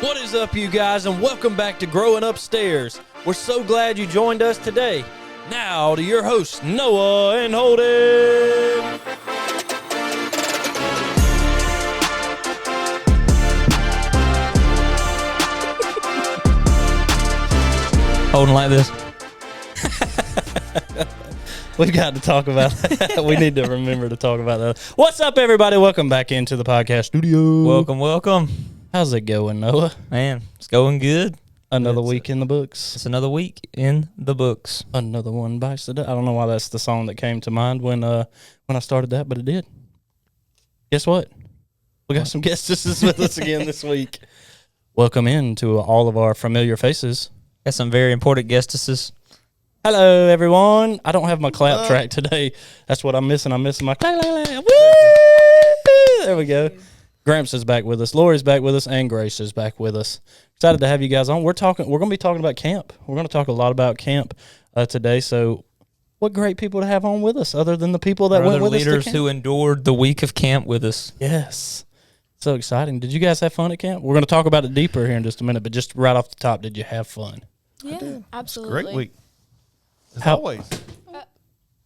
What is up, you guys, and welcome back to Growing Upstairs. We're so glad you joined us today. Now to your hosts, Noah and Holden. Holding like this. We've got to talk about that. We need to remember to talk about that. What's up, everybody? Welcome back into the podcast studio. Welcome. How's it going, Noah? Man, it's going good. Another week in the books. It's another week in the books. Another one bites the dust. I don't know why that's the song that came to mind when I started that, but it did. Guess what? We got some guests with us again this week. Welcome in to all of our familiar faces. Got some very important guestesses. Hello, everyone. I don't have my clap track today. That's what I'm missing. I'm missing my clap. Woo! There we go. Gramps is back with us. Lori's back with us, and Grace is back with us. Excited to have you guys on. We're going to be talking about camp. We're going to talk a lot about camp today. So, what great people to have on with us, other than the people that went with us to leaders camp. who endured the week of camp with us. Yes, so exciting. Did you guys have fun at camp? We're going to talk about it deeper here in just a minute, but just right off the top, did you have fun? Yeah, absolutely. Great week. As always.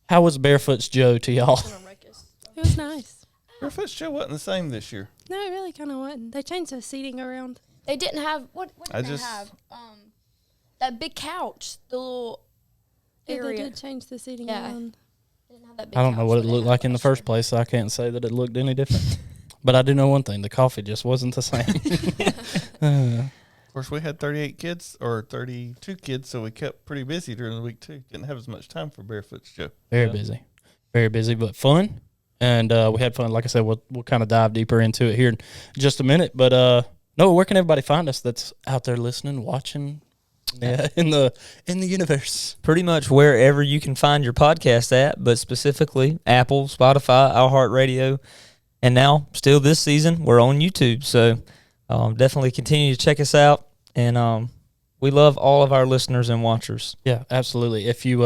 How was Barefoot's Joe to y'all? It was nice. Barefoot's Joe wasn't the same this year. No, it really kind of wasn't. They changed the seating around. They didn't have what did they have? That big couch, the little area. They did change the seating Yeah. around. They didn't have that big I don't know couch what that it they looked had like in the last first year. place, so I can't say that it looked any different. But I do know one thing: the coffee just wasn't the same. Of course, we had 38 kids or 32 kids, so we kept pretty busy during the week, too. Didn't have as much time for Barefoot's Joe. Very busy, but fun. And we had fun. Like I said, we'll kind of dive deeper into it here in just a minute. But Noah, where can everybody find us that's out there listening, watching, in the universe? Pretty much wherever you can find your podcast at, but specifically Apple, Spotify, iHeartRadio, and now still this season we're on YouTube. So definitely continue to check us out, and we love all of our listeners and watchers. Yeah, absolutely. If you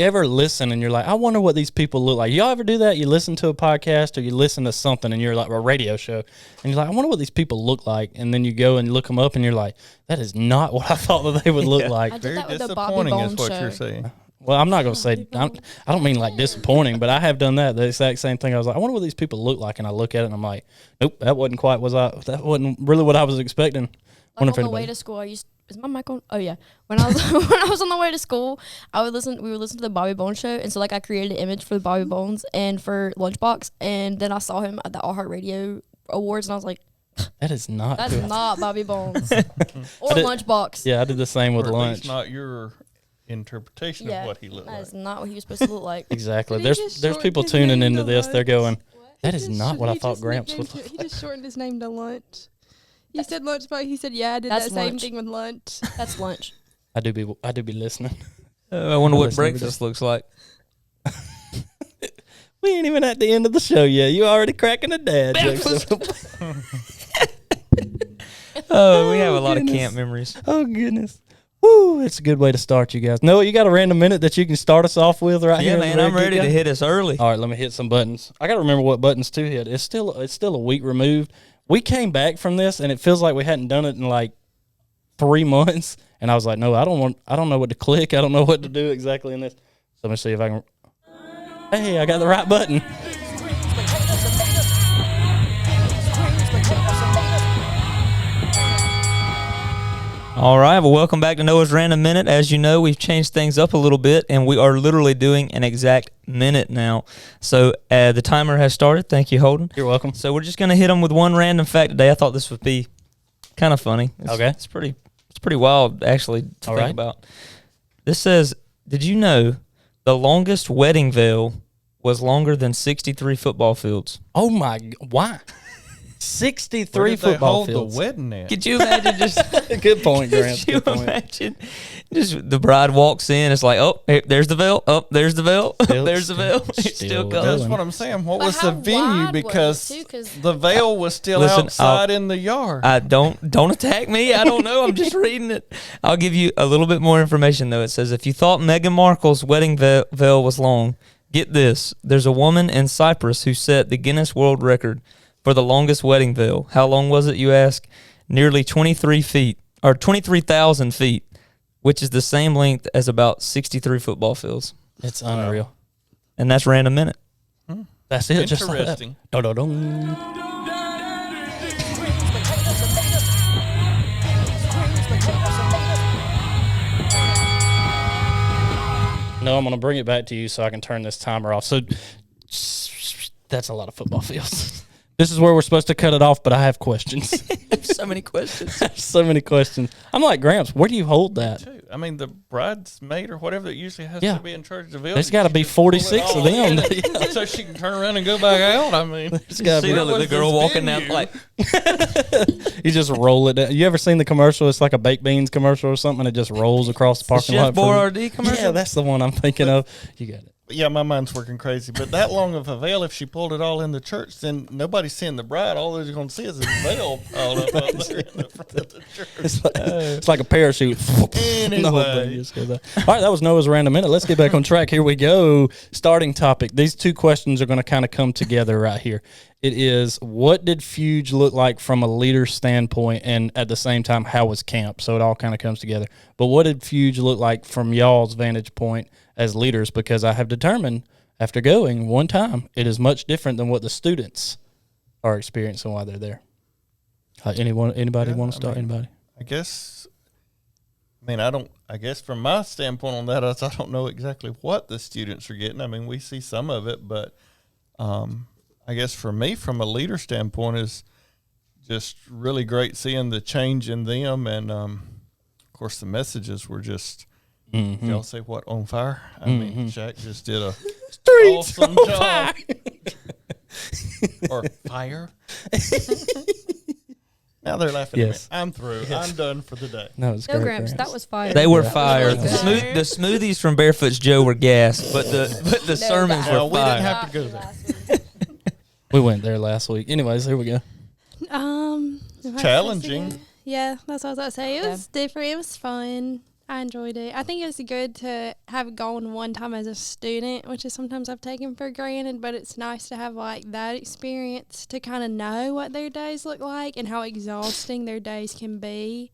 ever listen and you're like, I wonder what these people look like. Y'all ever do that? You listen to a podcast or you listen to something and you're like a radio show and you're like, I wonder what these people look like. And then you go and look them up and you're like, that is not what I thought that they would look like. I did Very that with the Bobby disappointing Bones is what show. you're saying. Well, I'm not going to say, I don't mean like disappointing, but I have done that. The exact same thing. I was like, I wonder what these people look like. And I look at it and I'm like, nope, that wasn't really what I was expecting. Like on the way to school, is my mic on? Oh yeah. When I was on the way to school, we would listen to the Bobby Bones show, and so like I created an image for the Bobby Bones and for Lunchbox, and then I saw him at the iHeartRadio Awards, and I was like, that's not Bobby Bones or Lunchbox. Yeah, I did the same with Or at lunch. least not your interpretation of what he looked That like. is not what he was supposed to look like. Exactly. Did he There's just people shorten his tuning name into to this. They're lunch? going, that is not what I thought Gramps would look He like. just shortened his name to Lunch. You said Lunch, but he said, yeah, I did That's that same lunch. thing with Lunch. That's lunch. I do be listening. I wonder what Listen every breakfast looks like. We ain't even at the end of the show yet. You already cracking a dad joke. Oh, we have a lot goodness. of camp memories. Oh, goodness. Woo, it's a good way to start, you guys. Noah, you got a random minute that you can start us off with right here? Yeah, man, I'm ready to hit us early. All right, let me hit some buttons. I got to remember what buttons to hit. It's still a week removed. We came back from this, and it feels like we hadn't done it in like 3 months. And I was like, no, I don't know what to click. I don't know what to do exactly in this. So let me see if I can. Hey, I got the right button. All right, well, welcome back to Noah's Random Minute. As you know, we've changed things up a little bit, and we are literally doing an exact minute now. So the timer has started. Thank you, Holden. You're welcome. So we're just going to hit them with one random fact today. I thought this would be kind of funny. Okay. It's pretty wild, actually, to All think right. about. This says, did you know the longest wedding veil was longer than 63 football fields? Oh, my. Why? 63 Where did they football hold fields. the wedding at? Could you imagine just... Good point, Gramps. Could you Good point. imagine just the bride walks in, it's like, oh, there's the veil, oh, there's the veil, Still- there's the veil. It's still still going. going. That's what I'm saying. What But was how the venue? wide was it, Because too? 'Cause the veil was still Listen, outside in the yard. Don't attack me. I don't know. I'm just reading it. I'll give you a little bit more information, though. It says, if you thought Meghan Markle's wedding veil was long, get this. There's a woman in Cyprus who set the Guinness World Record for the longest wedding veil. How long was it, you ask? nearly 23,000 feet, which is the same length as about 63 football fields. It's unreal. And that's random minute. That's it. Just like that. Interesting. Dun-dun-dun. No, I'm going to bring it back to you so I can turn this timer off. So that's a lot of football fields. This is where we're supposed to cut it off, but I have questions. So many questions. So many questions. I'm like, Gramps, where do you hold that? Too. I mean, the bridesmaid or whatever that usually has Yeah. to be in charge of the village. There's got to she be just pull it 46 of all them. in so she can turn around and go back out. I mean, There's gotta See be- the girl walking down like, You just roll it down. You ever seen the commercial? It's like a baked beans commercial or something. And it just rolls across the parking Chef lot. for- Boyardee commercial? Yeah, that's the one I'm thinking of. You got it. yeah, my mind's working crazy. But that long of a veil, if she pulled it all in the church, then nobody's seeing the bride. All they're going to see is a veil all up there in the front of the church. It's like a parachute. Anyway. The whole thing just goes out. All right, that was Noah's Random Minute. Let's get back on track. Here we go. Starting topic. These two questions are going to kind of come together right here. It is, what did Fuge look like from a leader standpoint, and at the same time, how was camp? So it all kind of comes together. But what did Fuge look like from y'all's vantage point as leaders? Because I have determined after going one time, it is much different than what the students are experiencing while they're there. Anybody want to start? Anybody? I guess from my standpoint on that, I don't know exactly what the students are getting. I mean, we see some of it, but I guess for me, from a leader standpoint, is just really great seeing the change in them. And, of course, the messages were just, y'all say what, on fire? I mean, Shaq just did a awesome job. Or fire. Now they're laughing Yes. at me. I'm through. I'm done for the day. No, it's No, great. Gramps, that was fire. They were Yeah. fire. That was really The smoothies from Barefoot's Joe were gas, but the sermons No, were we didn't fire. have to go there. We went there last week. Anyways, here we go. If I had to Challenging. say- Yeah, that's what I was about to say. It was different. It was fun. I enjoyed it. I think it was good to have gone one time as a student, which is sometimes I've taken for granted, but it's nice to have like that experience to kind of know what their days look like and how exhausting their days can be.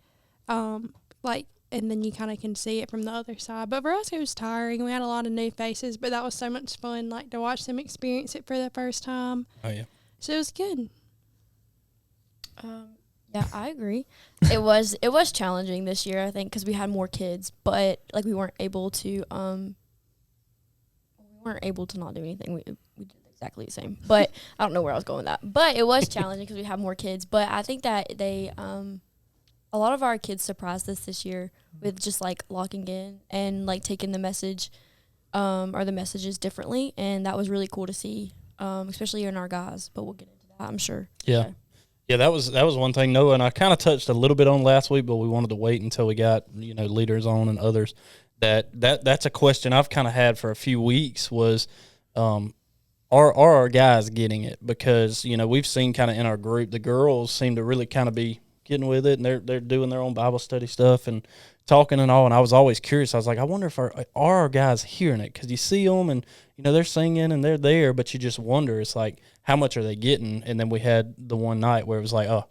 And then you kind of can see it from the other side. But for us, it was tiring. We had a lot of new faces, but that was so much fun, like to watch them experience it for the first time. Oh, yeah. So it was good. Yeah, I agree. It was challenging this year, I think, because we had more kids, but like we weren't able to not do anything. We did exactly the same. But I don't know where I was going with that. But it was challenging because we had more kids. But I think that they a lot of our kids surprised us this year with just like locking in and like taking the message or the messages differently, and that was really cool to see, especially in our guys. But we'll get into that, I'm sure. Yeah. So. Yeah, that was one thing, Noah, and I kind of touched a little bit on last week, but we wanted to wait until we got, leaders on and others. That's a question I've kind of had for a few weeks was, are our guys getting it? Because, we've seen kind of in our group, the girls seem to really kind of be getting with it, and they're doing their own Bible study stuff and talking and all, and I was always curious. I was like, I wonder if our guys hearing it? Because you see them, and, they're singing and they're there, but you just wonder, it's like, how much are they getting? And then we had the one night where it was like, oh,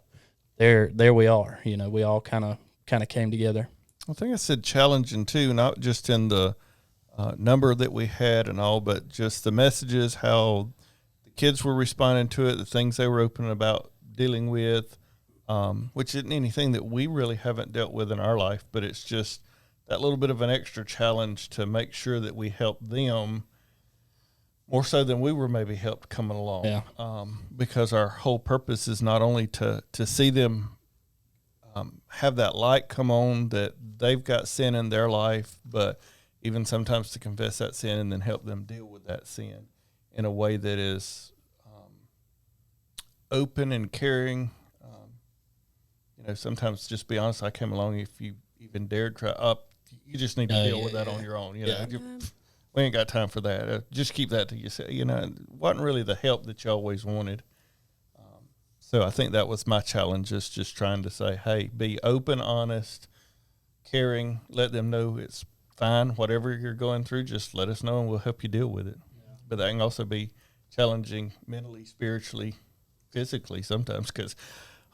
there we are. We all kind of came together. I think I said challenging too, not just in the number that we had and all, but just the messages, how the kids were responding to it, the things they were open about dealing with, which isn't anything that we really haven't dealt with in our life, but it's just that little bit of an extra challenge to make sure that we help them more so than we were maybe helped coming along. Yeah. Because our whole purpose is not only to see them have that light come on that they've got sin in their life, but even sometimes to confess that sin and then help them deal with that sin in a way that is open and caring. Sometimes just be honest, I came along, if you even dared try up, you just need to deal with that on your own. We ain't got time for that. Just keep that to yourself. It wasn't really the help that you always wanted. So I think that was my challenge, is just trying to say, hey, be open, honest, caring, let them know it's fine. Whatever you're going through, just let us know and we'll help you deal with it. Yeah. But that can also be challenging mentally, spiritually, physically sometimes, because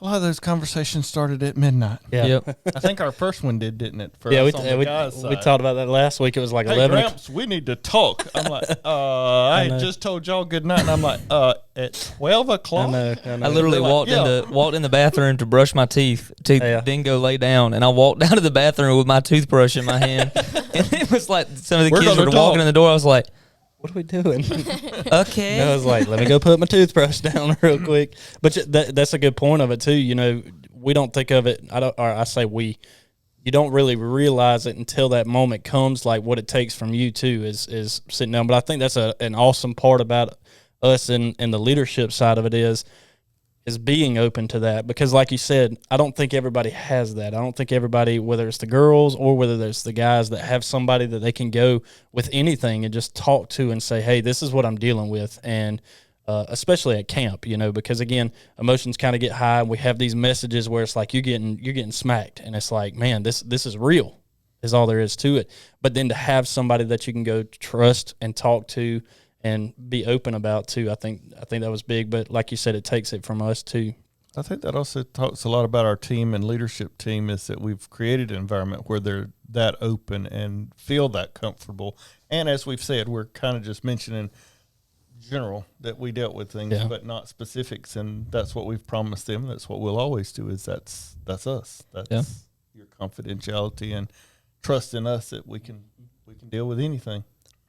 a lot of those conversations started at midnight. Yeah. Yep. I think our first one didn't it? For Yeah, us on the guys' we side. talked about that last week. It was like Hey, 11. Gramps, we need to talk. I'm like, I know. had just told y'all good night, and I'm like, at 12 I o'clock? know. I literally They're like, walked in the bathroom to brush my teeth to Yeah. then go lay down, and I walked down to the bathroom with my toothbrush in my hand, and it was like some of the We're kids were gonna walking talk. in the door. I was like, What are we doing? okay. And I was like, let me go put my toothbrush down real quick. But that's a good point of it too. You know, we don't think of it. I say we. You don't really realize it until that moment comes. Like what it takes from you too is sitting down. But I think that's an awesome part about us and the leadership side of it is being open to that, because like you said, I don't think everybody has that. I don't think everybody, whether it's the girls or whether it's the guys, that have somebody that they can go with anything and just talk to and say, hey, this is what I'm dealing with. And especially at camp, you know, because again, emotions kind of get high, and we have these messages where it's like you're getting smacked, and it's like, man, this is real, is all there is to it. But then to have somebody that you can go trust and talk to and be open about too, I think that was big. But like you said, it takes it from us too. I think that also talks a lot about our team and leadership team, is that we've created an environment where they're that open and feel that comfortable. And as we've said, we're kind of just mentioning general that we dealt with things, but not specifics. And that's what we've promised them. That's what we'll always do, is that's us. That's your confidentiality and trust in us that we can deal with anything.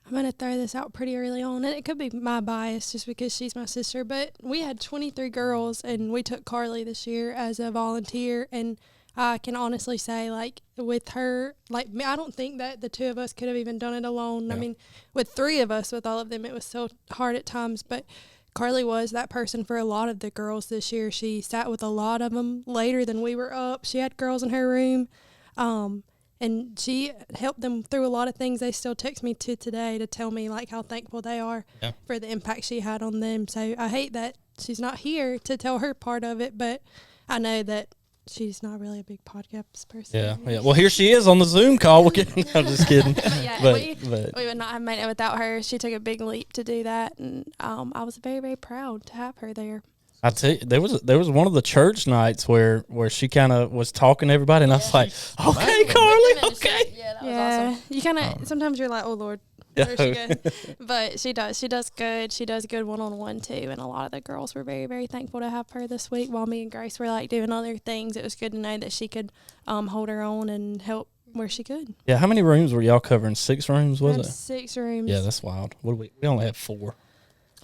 I'm going to throw this out pretty early on, and it could be my bias just because she's my sister, but we had 23 girls, and we took Carly this year as a volunteer, and I can honestly say, like, with her, like, I don't think that the two of us could have even done it alone. Yeah. I mean, with three of us, with all of them, it was so hard at times, but Carly was that person for a lot of the girls this year. She sat with a lot of them later than we were up. She had girls in her room, and she helped them through a lot of things. They still text me to today to tell me, like, how thankful they are for the impact she had on them. So I hate that she's not here to tell her part of it, but I know that she's not really a big podcast person. Yeah. Well, here she is on the Zoom call. I'm just kidding. But we would not have made it without her. She took a big leap to do that, and I was very, very proud to have her there. I tell you, there was one of the church nights where she kind of was talking to everybody, and I was like, okay, Carly, okay. Yeah, that was awesome. You kind of, sometimes you're like, oh, Lord, where's she going? But she does good. She does good one-on-one, too, and a lot of the girls were very, very thankful to have her this week while me and Grace were, like, doing other things. It was good to know that she could hold her own and help where she could. Yeah, how many rooms were y'all covering? 6 rooms, was it? 6 rooms. Yeah, that's wild. What we only had 4.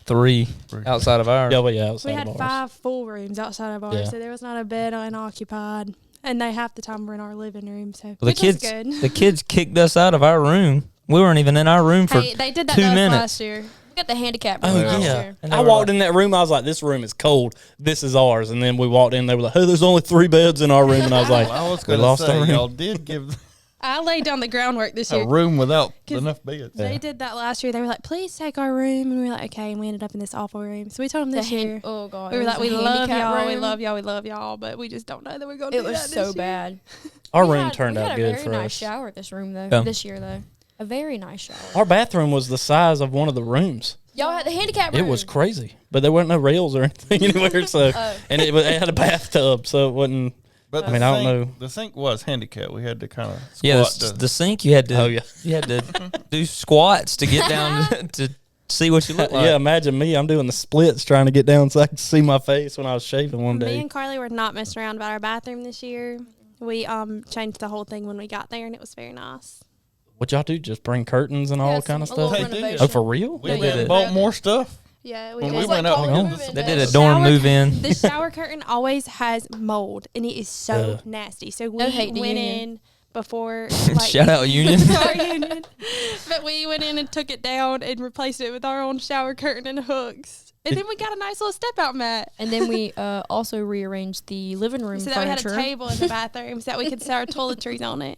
3 outside of ours. Yeah, well, yeah, outside we had of ours. 5 full rooms outside of ours, so there was not a bed unoccupied. And they half the time were in our living room, so Well, which was good. The kids kicked us out of our room. We weren't even in our room for they did that 2 to us minutes. last year. We got the handicap room Oh, last yeah. year. And they I were walked like- in that room. I was like, this room is cold. This is ours. And then we walked in. They were like, hey, there's only 3 beds in our room. And I was like, Well, I was we going lost to say, our room. y'all did give I laid down the groundwork this a year. room without enough beds. They did that last year. They were like, please take our room. And we were like, okay. And we ended up in this awful room. So we told them this year. Oh, God. We were it like, was we a love handicap y'all. We room. love y'all. We love y'all. But we just don't know that we're going to It do was that so this year. bad. Our We room had- turned we out had good a for very nice us. shower this room, though. Yeah. This year, though. A very nice shower. Our bathroom was the size of one of the rooms. Y'all had the handicap room. It was crazy. But there weren't no rails or anything anywhere. So, and it had a bathtub. So it wasn't. But I mean, I don't know. The sink was handicapped. We had to kind of Yeah, squat the sink, you had to Oh, yeah. you had to do squats to get down to see what you look like. Yeah, imagine me. I'm doing the splits trying to get down so I could see my face when I was shaving one Me day. and Carly were not messing around about our bathroom this year. We changed the whole thing when we got there, and it was very nice. What y'all do? Just bring curtains and all kind of a little stuff? renovation. Oh, for real? We They went did and it. bought more stuff. Yeah, When did. we went out, They did a The dorm shower- move in. The shower curtain always has mold, and it is so nasty. So we No hate to went Union. in before. Like, Shout out Union. Sorry, Union. But we went in and took it down and replaced it with our own shower curtain and hooks. And then we got a nice little step-out mat. And then we also rearranged the living room So that we had furniture. a table in the bathroom so that we could set our toiletries on it.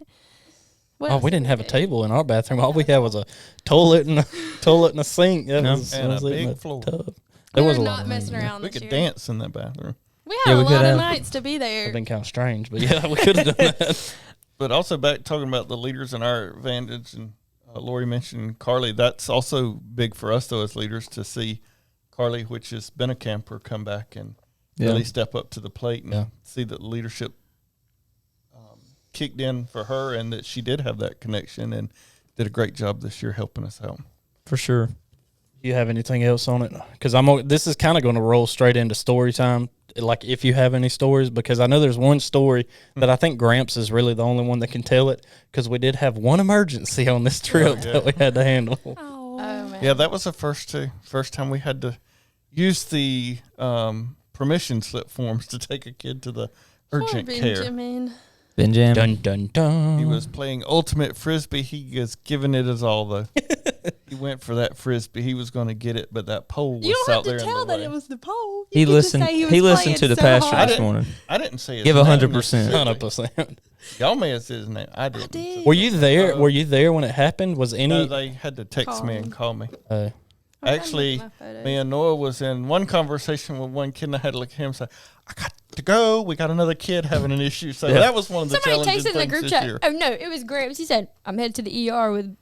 What Oh, else we did didn't have a do? table in our bathroom. All we had was a toilet and a sink. That No. was, And that was a it, big and floor. Tub. We There were was a lot not of messing room. around We this could year. dance in that bathroom. We had Yeah, a we could lot of have. nights to be there. It'd been kind of strange, but yeah, we could have done that. But also back talking about the leaders and our advantage, and Lori mentioned Carly. That's also big for us, though, as leaders, to see Carly, which has been a camper, come back and really step up to the plate and Yeah. see that leadership kicked in for her, and that she did have that connection and did a great job this year helping us out. For sure. You have anything else on it? Because this is kind of going to roll straight into story time. Like, if you have any stories, because I know there's one story that I think Gramps is really the only one that can tell it, because we did have one emergency on this trip that we had to handle. Oh, man. Yeah, that was the first time we had to use the permission slip forms to take a kid to the urgent care. Benjamin. Benjamin. Dun, dun, dun. He was playing ultimate frisbee. He was giving it his all. He went for that frisbee. He was going to get it, but that pole was You don't out have there to in the tell that way. it was the pole. He listened. He listened to the pastor this morning. I didn't say his Give name 100%. necessarily. 100%. Y'all may have said his name. I didn't. did. Were you there? Were you there when it happened? Was any? No, they had to text me and call me. Actually, my photos. me and Noah was in one conversation with one kid, and I had to look at him and say, I got to go. We got another kid having an issue. So that was one of the Somebody challenging texted in the things group this chat. year. Oh no, it was Gramps. He said, "I'm headed to the ER with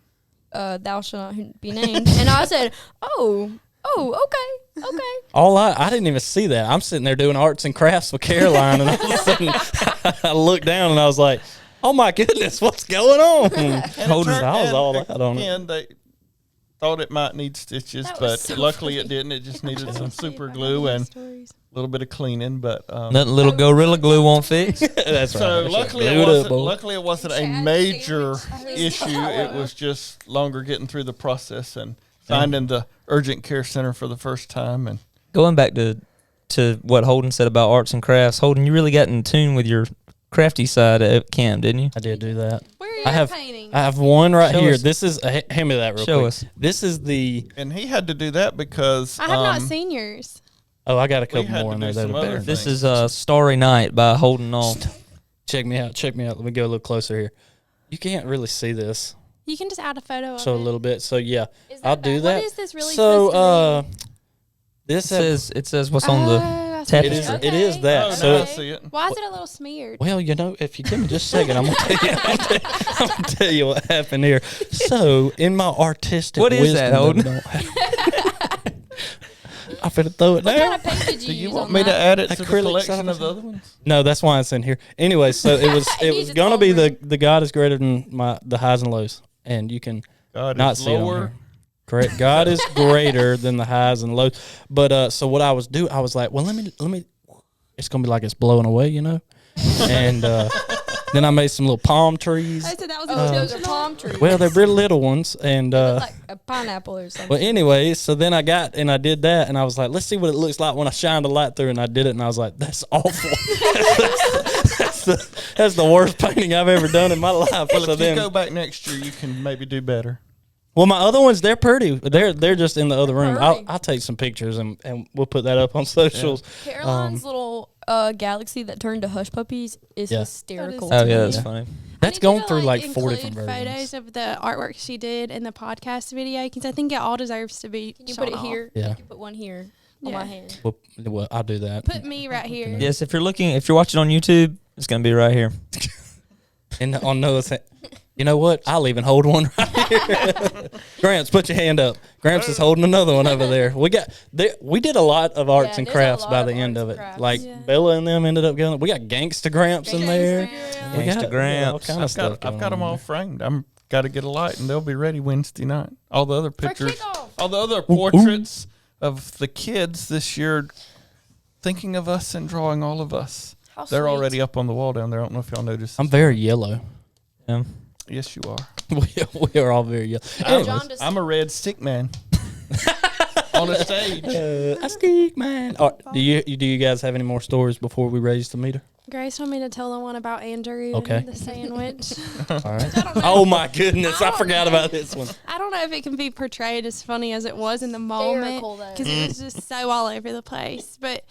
thou shalt not be named," and I said, "Oh, okay." I didn't even see that. I'm sitting there doing arts and crafts with Caroline, and all of a sudden I looked down and I was like, "Oh my goodness, what's going on?" And I was all out on it. And they thought it might need stitches, That was but so luckily funny. it didn't. It just needed some super glue and a little bit of cleaning. But Nothing little Gorilla Glue won't fix. That's so right. luckily Glued up, boy. it wasn't a Chad major sandwich. issue. It was just longer getting through the process and finding the urgent care center for the first time. And Going back to what Holden said about arts and crafts, Holden, you really got in tune with your crafty side at camp, didn't you? I did do that. Where are you I have painting? I have one right Show here. us. This is hand me that real Show quick. us. This is the he had to do that because I have not seen yours. I got a we couple had more to in do there that some are other better. things. This is Starry Night by Holden All. Check me out. Let me go a little closer here. You can't really see this You can just add a photo of so a it. little bit. So yeah, Is that I'll do that. What is this really So supposed this It says what's on the. I see. tapestry. it is that. Oh, So now I it- see it. Why is it a little smeared? well, if you give me just a second, I'm gonna tell you what happened here. So in my artistic What is that, wisdom Holden? I'm finna throw it What down. kind of paint did you Do you use want on me to that? add it to the Acrylic collection of size. the other ones? No, that's why it's in here. Anyway, so it was He's just gonna be over the God is greater than the highs and lows, and you can God not is see it on lower. here. Correct. God is greater than the highs and lows. But so what I was like, well, let me. It's gonna be like it's blowing away, and then I made some little palm trees. I said that was Oh, those are intentional. palm trees. Well, they're real little ones, and They look like a pineapple or something. well, anyway, so then I did that, and I was like, let's see what it looks like when I shine the light through, and I did it, and I was like, that's awful. that's the worst painting I've ever done in my life. Well, So if you then, go back next year, you can maybe do better. well, my other ones, they're pretty. They're just in the other room. Pretty. I'll take some pictures, and we'll put that up on socials. Caroline's little galaxy that turned to hush puppies is Yeah. hysterical. That Oh is yeah, to that's me. funny. That's I need going you to, through like 4 include different versions. photos of the artwork she did in the podcast video because I think it all deserves to be. Can you put it shown off. here? Yeah. You can put one here on Yeah. my hand. Well, I'll do that. Put me right here. Yes, if you're watching on YouTube, it's gonna be right here. And on Noah's hand. You know what? I'll even hold one right here. Gramps, put your hand up. Gramps is holding another one over there. We did a lot of arts Yeah, and there's a crafts lot by of the end arts of and it. crafts. Like Yeah. Bella and them ended up going. We got Gangsta Gramps in there. We Gangsta got Gramps. all kind of stuff. I've got going them on all framed. I'm got to get a light, and they'll be ready Wednesday night. All the other pictures, kickoff. all the other portraits of the kids this year, thinking of us and drawing all of us. How They're sweet. already up on the wall down there. I don't know if y'all noticed. I'm very yellow. Yeah. Yes, you are. we are all very yellow. Anyways, John just- I'm a red stick man on a stage. I speak, man. Do you guys have any more stories before we raise the meter? Grace told me to tell the one about Andrew Okay. and the sandwich. All right. Oh my goodness, I forgot about this one. I don't know if it can be portrayed as funny as it was in the moment Hysterical, though. because it was just so all over the place. But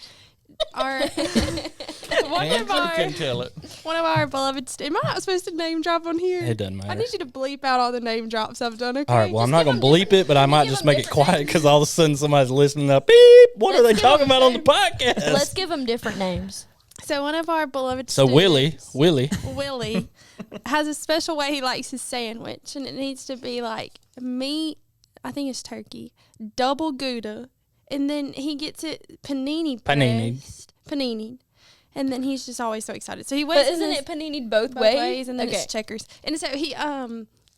our Andrew can tell it. one of our beloved. Am I not supposed to name drop on here? It doesn't I matter. need you to bleep out all the name drops I've done. Okay. All right, well, I'm Just not give going to them bleep it, but I might give just them make it different quiet names. because all of a sudden somebody's listening up. Beep! What are they give talking them about on the names. podcast? Let's give them different names. So one of our beloved. So Willie Willie has a special way he likes his sandwich, and it needs to be like meat. I think it's turkey, double Gouda, and then he gets it panini Panini. pressed panini. And then he's just always so excited. So he But waits. isn't it panini both both ways? ways, and then Okay. it's checkers. And so he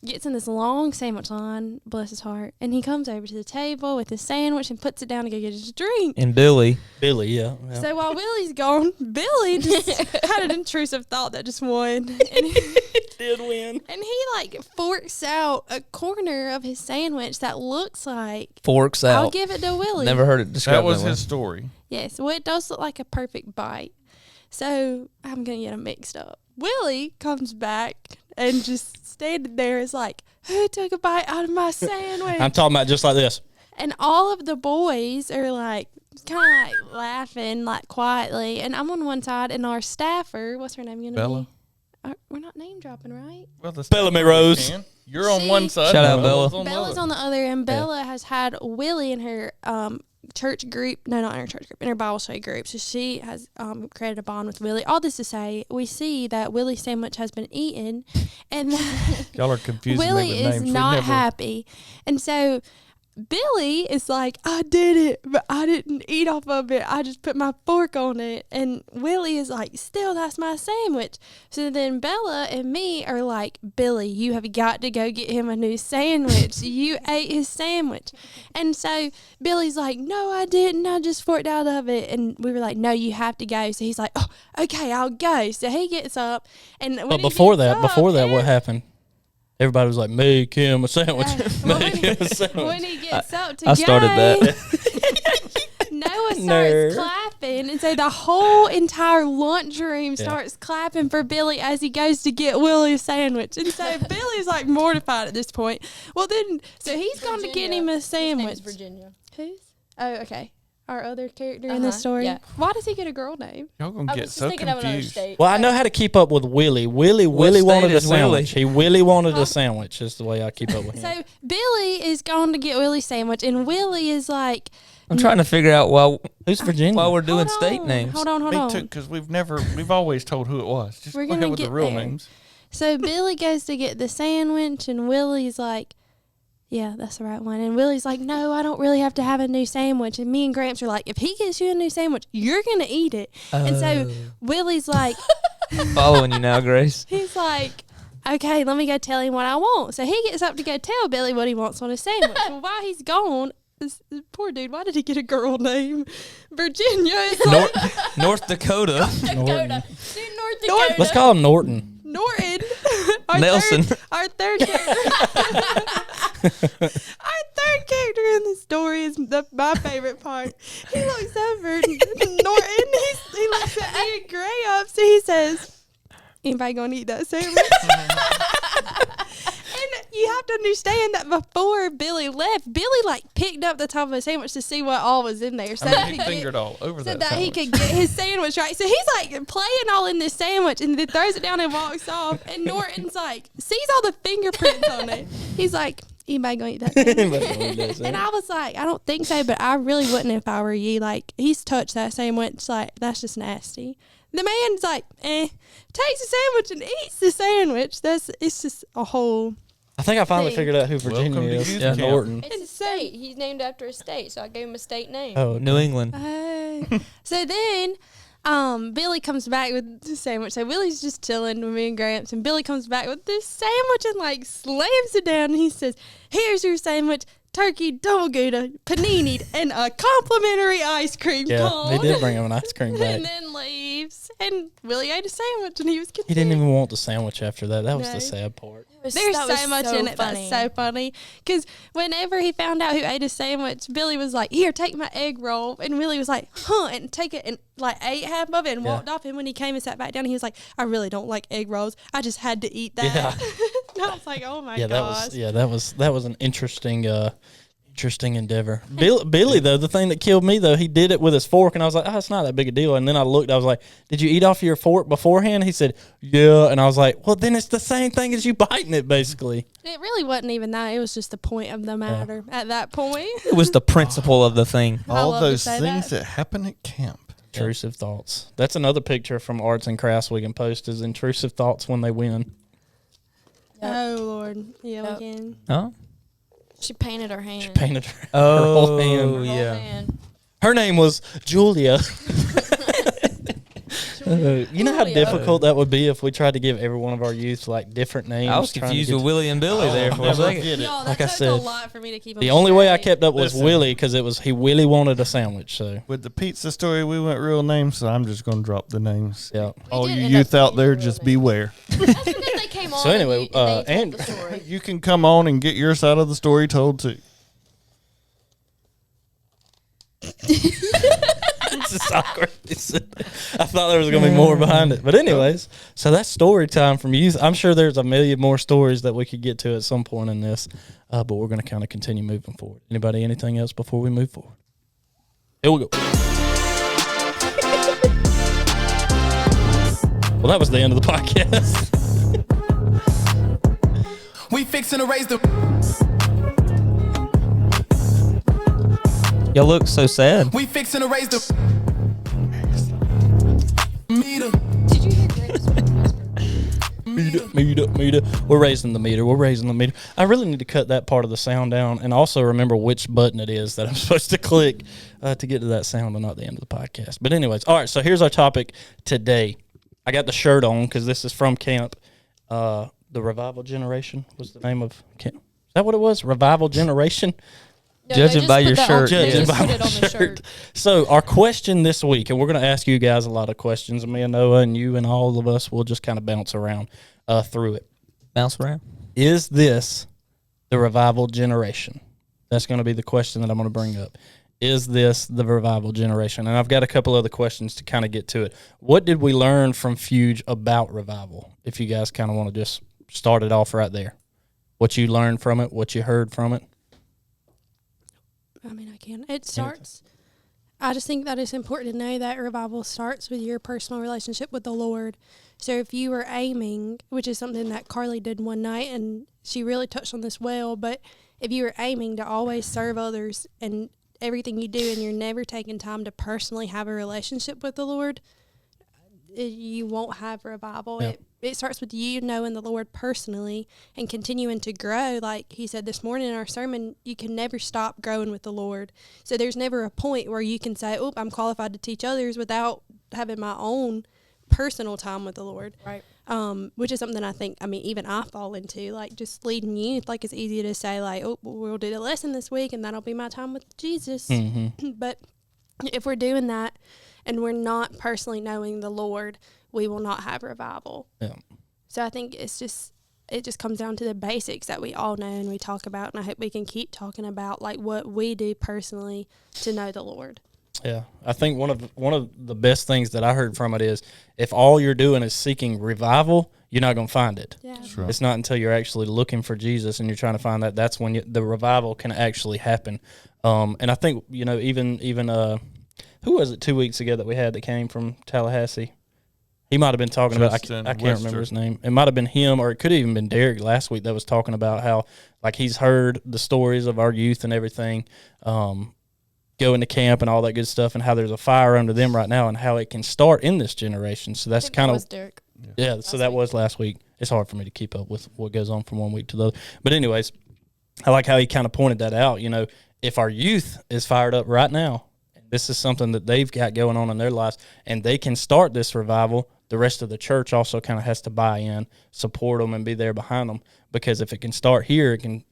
gets in this long sandwich line, bless his heart, and he comes over to the table with his sandwich and puts it down to go get his drink. And Billy. Billy, yeah. So while Willie's gone, Billy just had an intrusive thought that just won. And did win. And he like forks out a corner of his sandwich that looks like Forks out. I'll give it to Willie. Never heard it described That was way. his story. Yes, well, it does look like a perfect bite. So I'm gonna get them mixed up. Willie comes back and just standing there is like, who took a bite out of my sandwich? I'm talking about just like this. And all of the boys are like kind of like laughing like quietly. And I'm on one side, and our staffer, what's her name gonna Bella. be? We're not name dropping, right? Well, the Bellamy Rose. You're on one side. Shout out, Bella's Bella. on the Bella's other. on the other end. Bella has had Willie in her church group. No, not in her church group. In her Bible study group. So she has created a bond with Willie. All this to say, we see that Willie's sandwich has been eaten, and that Y'all are confusing me Willie with is names. We've not never- happy. And so Billy is like, I did it, but I didn't eat off of it. I just put my fork on it. And Willie is like, still, that's my sandwich. So then Bella and me are like, Billy, you have got to go get him a new sandwich. You ate his sandwich. And so Billy's like, no, I didn't. I just forked out of it. And we were like, no, you have to go. So he's like, oh, okay, I'll go. So he gets up. And when But he before gets that, up, what happened? Everybody was like, make him a sandwich. well, Make him a sandwich. when he gets up to I started go, that. Noah starts Nerd. clapping, and so the whole entire lunchroom starts clapping for Billy as he goes to get Willie's sandwich. And so Billy's like mortified at this point. Well, then, so he's gone to get him a sandwich. Virginia. Who's? Oh, okay. Our other character in the story. yeah. Why does he get a girl name? Y'all gonna I get was just so thinking of another confused. state. Well, I know how to keep up with Willie. Willie state wanted a is Willie? sandwich. He Willie wanted a sandwich. Is the way I keep up with him. So Billy is going to get Willie's sandwich, and Willie is like, I'm trying to figure out Who's Virginia? why we're doing hold state on, names. Hold on. Me too, because we've always told who it was. Just We're go ahead gonna with the get real there. names. So Billy goes to get the sandwich, and Willie's like, yeah, that's the right one. And Willie's like, no, I don't really have to have a new sandwich. And me and Gramps are like, if he gets you a new sandwich, you're going to eat it. And so Willie's like, Following you now, Grace. he's like, okay, let me go tell him what I want. So he gets up to go tell Billy what he wants on his sandwich. Well, while he's gone, this poor dude, why did he get a girl name? Virginia. It's like North Dakota. Dakota. Dude, North Dakota. Let's call him Norton. Norton. Nelson. Our third character. Our third character in the story is my favorite part. He looks over Norton. He looks at me and Gray up. So he says, anybody going to eat that sandwich? And you have to understand that before Billy left, Billy like picked up the top of a sandwich to see what all was in there. So I that mean, he he could fingered get, all over so that that he sandwich. could get his sandwich right. So he's like playing all in this sandwich, and then throws it down and walks off. And Norton's like sees all the fingerprints on it. He's like, anybody gonna eat that sandwich? And I was like, I don't think so, but I really wouldn't if I were you. Like, he's touched that sandwich. Like, that's just nasty. The man's like, takes the sandwich and eats the sandwich. It's just a whole. I think I finally Thing. figured out who Virginia Welcome to is. youth Yeah, camp. Norton. It's a state. He's named after a state, so I gave him a state name. Oh, New England. So then, Billy comes back with the sandwich. So Willie's just chilling with me and Gramps, and Billy comes back with this sandwich and like slams it down. And he says, "Here's your sandwich: turkey, double gouda, panini, and a complimentary ice cream yeah. cone." They did bring him an ice cream back. And then leaves. And Willie ate a sandwich, and he was content. He didn't even want the sandwich after that. That was No. the sad part. There's That was so much so in it funny. that's so funny. Because whenever he found out who ate his sandwich, Billy was like, "Here, take my egg roll." And Willie was like, "Huh," and take it and like ate half of it and walked off. And when he came and sat back down, he was like, "I really don't like egg rolls. I just had to eat that." Yeah. And I was like, "Oh my Yeah, gosh." that was an interesting endeavor. Billy though, the thing that killed me though, he did it with his fork, and I was like, "Oh, it's not that big a deal." And then I looked, I was like, "Did you eat off your fork beforehand?" He said, "Yeah," and I was like, "Well, then it's the same thing as you biting it, basically." It really wasn't even that. It was just the point of the matter at that point. It was the principle of the thing. I All love to those say things that. that happen at camp. Intrusive thoughts. That's another picture from Arts and Crafts we can post is intrusive thoughts when they win. Oh Lord, yeah, Yep. again. Oh, She painted her hand. She painted her oh whole hand. Her whole yeah. hand. Her name was Julia. You know how difficult that would be if we tried to give every one of our youth like different names. I was confused with Willie and Billy there for a second. Y'all, that Like I took said, a lot for me to keep them The only way I straight. kept up was Listen. Willie because he really wanted a sandwich. So With the pizza story, we went real names, so I'm just going to drop the names. yeah. All did you end up youth out saying there, your real just name. beware. That's because they came on. So anyway, and they told and- the story. You can come on and get your side of the story told too. It's just awkward. I thought there was going to be more behind it. But anyways, so that's story time from youth. I'm sure there's a million more stories that we could get to at some point in this, but we're going to kind of continue moving forward. Anybody, anything else before we move forward? Here we go. Well, that was the end of the podcast. We fixing to raise the. Y'all look so sad. We fixing to raise the. Meter. Did you hear Gramps? Meter. We're raising the meter. I really need to cut that part of the sound down and also remember which button it is that I'm supposed to click to get to that sound and not the end of the podcast. But anyways, all right, so here's our topic today. I got the shirt on because this is from camp. The Revival Generation was the name of camp. Is that what it was? Revival Generation? No, Judging they just by put your that shirt, on- They Judging just by put it my on the shirt. shirt. So our question this week, and we're going to ask you guys a lot of questions, and me and Noah and you and all of us will just kind of bounce around through it. Bounce around. Is this the Revival Generation? That's going to be the question that I'm going to bring up. Is this the Revival Generation? And I've got a couple other questions to kind of get to it. What did we learn from Fuge about revival? If you guys kind of want to just start it off right there. What you learned from it, what you heard from it. I mean, I can. It starts. I just think that it's important to know that revival starts with your personal relationship with the Lord. So if you were aiming, which is something that Carly did one night, and she really touched on this well, but if you were aiming to always serve others and everything you do, and you're never taking time to personally have a relationship with the Lord, you won't have revival. Yep. It starts with you knowing the Lord personally and continuing to grow. Like he said this morning in our sermon, you can never stop growing with the Lord. So there's never a point where you can say, oh, I'm qualified to teach others without having my own personal time with the Lord. Right. Which is something I think, I mean, even I fall into, like just leading youth. Like it's easy to say like, oh, we'll do the lesson this week and that'll be my time with Jesus. Mm-hmm. But if we're doing that and we're not personally knowing the Lord, we will not have revival. Yeah. So I think it just comes down to the basics that we all know and we talk about, and I hope we can keep talking about like what we do personally to know the Lord. Yeah, I think one of the best things that I heard from it is if all you're doing is seeking revival, you're not going to find it. Yeah. Right. It's not until you're actually looking for Jesus and you're trying to find that's when the revival can actually happen. And I think even who was it 2 weeks ago that we had that came from Tallahassee? He might have been talking about, I Justin can't Wester. remember his name. It might have been him, or it could have even been Derek last week that was talking about how, like, he's heard the stories of our youth and everything, going to camp and all that good stuff, and how there's a fire under them right now and how it can start in this generation. So that's kind of, Derek. yeah, so that was last week. It's hard for me to keep up with what goes on from one week to the other. But anyways, I like how he kind of pointed that out. If our youth is fired up right now, this is something that they've got going on in their lives, and they can start this revival, the rest of the church also kind of has to buy in, support them, and be there behind them. Because if it can start here, it can,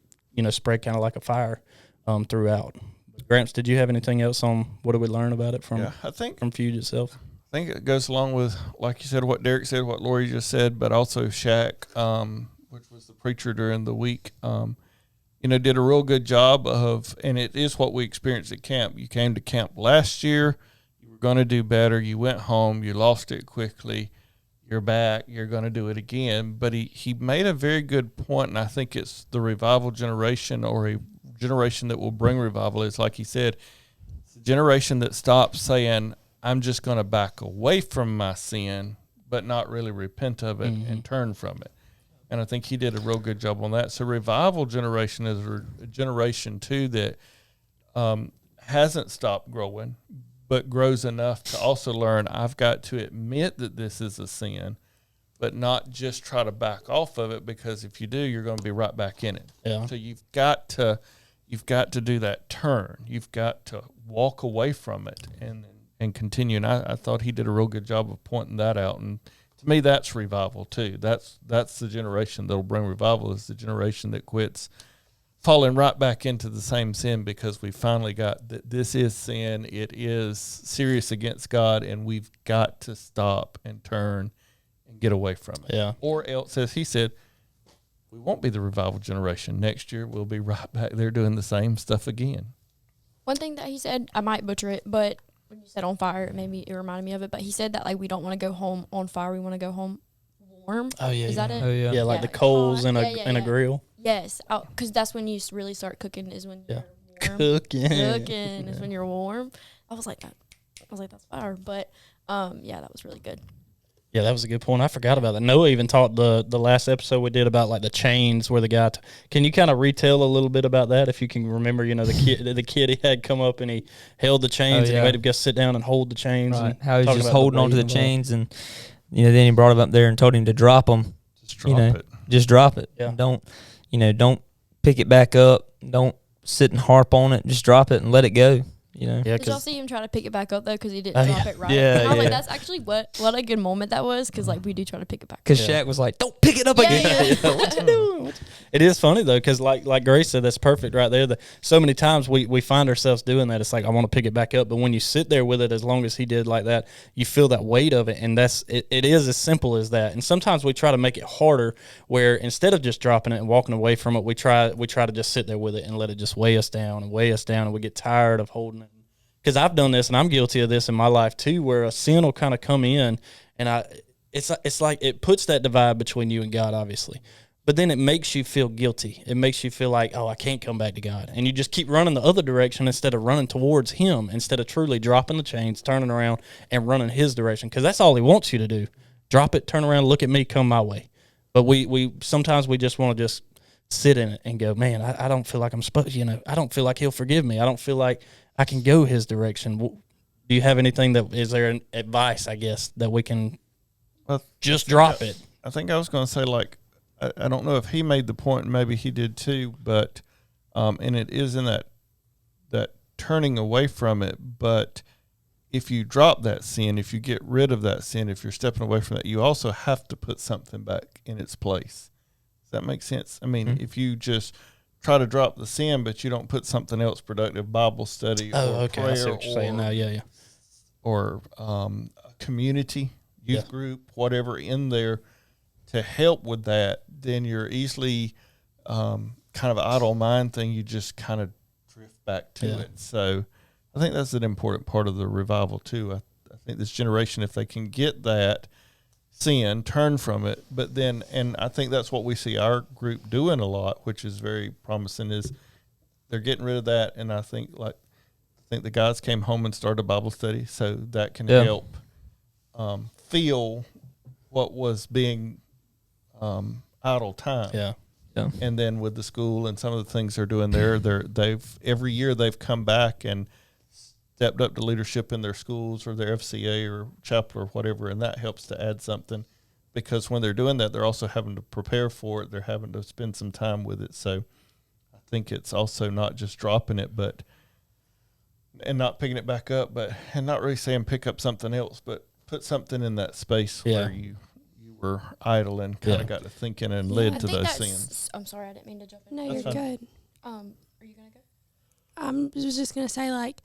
spread kind of like a fire throughout. Gramps, did you have anything else on what did we learn about it from I think Fuge itself? I think it goes along with, like you said, what Derek said, what Lori just said, but also Shaq, which was the preacher during the week, did a real good job of, and it is what we experienced at camp. You came to camp last year, you were going to do better, you went home, you lost it quickly, you're back, you're going to do it again. But he made a very good point, and I think it's the revival generation, or a generation that will bring revival. It's like he said, it's a generation that stops saying, I'm just going to back away from my sin, but not really repent of it and turn from it. And I think he did a real good job on that. So revival generation is a generation, too, that hasn't stopped growing, but grows enough to also learn, I've got to admit that this is a sin, but not just try to back off of it, because if you do, you're going to be right back in it. Yeah. So you've got to do that turn. You've got to walk away from it and then and continue. And I thought he did a real good job of pointing that out. And to me, that's revival too. That's the generation that'll bring revival, is the generation that quits falling right back into the same sin, because we finally got that this is sin. It is serious against God, and we've got to stop and turn and get away from it. Yeah. Or else, as he said, we won't be the revival generation. Next year, we'll be right back there doing the same stuff again. One thing that he said, I might butcher it, but when you said on fire, it reminded me of it. But he said that like we don't want to go home on fire. We want to go home warm. Oh yeah. Is that it? Oh yeah. Yeah, like Yeah. the coals in a Yeah, in a grill. Yes, because that's when you really start cooking. Is when Yeah. you're warm. Cooking. Cooking is when you're warm. I was like, that's fire. But yeah, that was really good. Yeah, that was a good point. I forgot about that. Noah even taught the last episode we did about like the chains where the guy. Can you kind of retell a little bit about that if you can remember? You know, the kid he had come up and he held the chains and he made him just sit down and hold the chains. Right. And How he's talking just about holding onto the weight involved. chains, and then he brought him up there and told him to drop them. Just drop it. Just drop it. Yeah. Don't pick it back up. Don't sit and harp on it. Just drop it and let it go. Yeah, Did y'all because see him try to pick it back up though? Because he didn't Oh, drop yeah. it right. Yeah, And I was yeah. like, that's actually what a good moment that was. Because like we do try to pick it back. Because Yeah. Shaq was like, "Don't pick it up Yeah, again." yeah. what you doing? It is funny though, because like Grace said, that's perfect right there. That so many times we find ourselves doing that. It's like I want to pick it back up, but when you sit there with it as long as he did like that, you feel that weight of it, and it is as simple as that. And sometimes we try to make it harder, where instead of just dropping it and walking away from it, we try to just sit there with it and let it just weigh us down, and we get tired of holding it. Because I've done this, and I'm guilty of this in my life too, where a sin will kind of come in, and it's like it puts that divide between you and God, obviously. But then it makes you feel guilty. It makes you feel like, oh, I can't come back to God. And you just keep running the other direction instead of running towards Him, instead of truly dropping the chains, turning around, and running His direction. Because that's all He wants you to do. Drop it, turn around, look at me, come my way. But we sometimes we just want to just sit in it and go, man, I don't feel like I'm supposed, I don't feel like He'll forgive me. I don't feel like I can go His direction. Do you have anything is there an advice, I guess, that we can just drop it? I think I was going to say, like, I don't know if he made the point, maybe he did too, but and it is in that turning away from it. But if you drop that sin, if you get rid of that sin, if you're stepping away from that, you also have to put something back in its place. Does that make sense? I mean, if you just try to drop the sin, but you don't put something else productive, Bible study or prayer, I see what you're saying now. Yeah. or a community, youth group, whatever in there to help with that, then you're easily kind of an idle mind thing. You just kind of drift back to it. So I think that's an important part of the revival too. I think this generation, if they can get that sin, turn from it, but then, and I think that's what we see our group doing a lot, which is very promising, is they're getting rid of that. And I think the guys came home and started a Bible study, so that can help feel what was being idle time. Yeah. And then with the school and some of the things they're doing there, they've every year they've come back and stepped up to leadership in their schools or their FCA or chapel or whatever, and that helps to add something, because when they're doing that, they're also having to prepare for it. They're having to spend some time with it. So I think it's also not just dropping it, and not picking it back up, and not really saying pick up something else, but put something in that space where you were idle and kind of got to thinking and led to those sins. I'm sorry, I didn't mean to jump in. No, That's you're fine. good. Are you gonna go? I was just gonna say, like,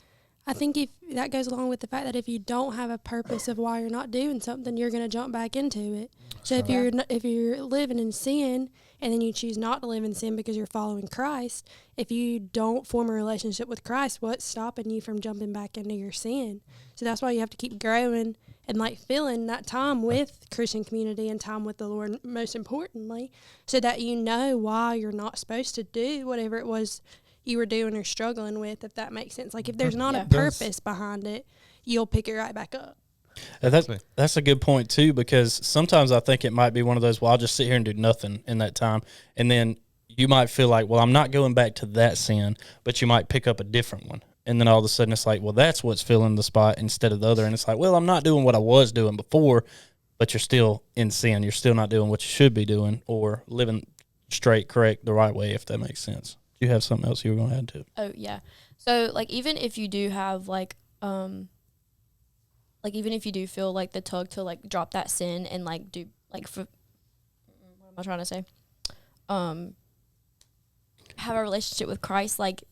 I think if that goes along with the fact that if you don't have a purpose of why you're not doing something, you're gonna jump back into it. So if you're living in sin and then you choose not to live in sin because you're following Christ, if you don't form a relationship with Christ, what's stopping you from jumping back into your sin? So that's why you have to keep growing and like filling that time with Christian community and time with the Lord, most importantly, so that you know why you're not supposed to do whatever it was you were doing or struggling with, if that makes sense. Like if there's not a purpose behind it, you'll pick it right back up. That's a good point too, because sometimes I think it might be one of those, well, I'll just sit here and do nothing in that time. And then you might feel like, well, I'm not going back to that sin, but you might pick up a different one. And then all of a sudden it's like, well, that's what's filling the spot instead of the other. And it's like, well, I'm not doing what I was doing before, but you're still in sin. You're still not doing what you should be doing or living straight, correct, the right way, if that makes sense. Do you have something else you were going to add to it? Oh, yeah. So, like, even if you do have, like, like even if you do feel like the tug to like drop that sin and like do like what am I trying to say? Have a relationship with Christ, like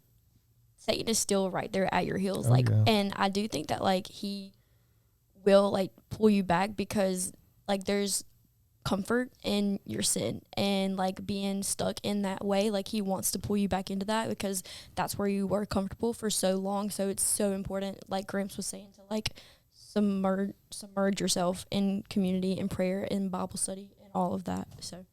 Satan is still right there at your heels. And I do think that like he will like pull you back because like there's comfort in your sin and like being stuck in that way. Like he wants to pull you back into that because that's where you were comfortable for so long. So it's so important, like Gramps was saying, to like submerge yourself in community and prayer and Bible study and all of that. So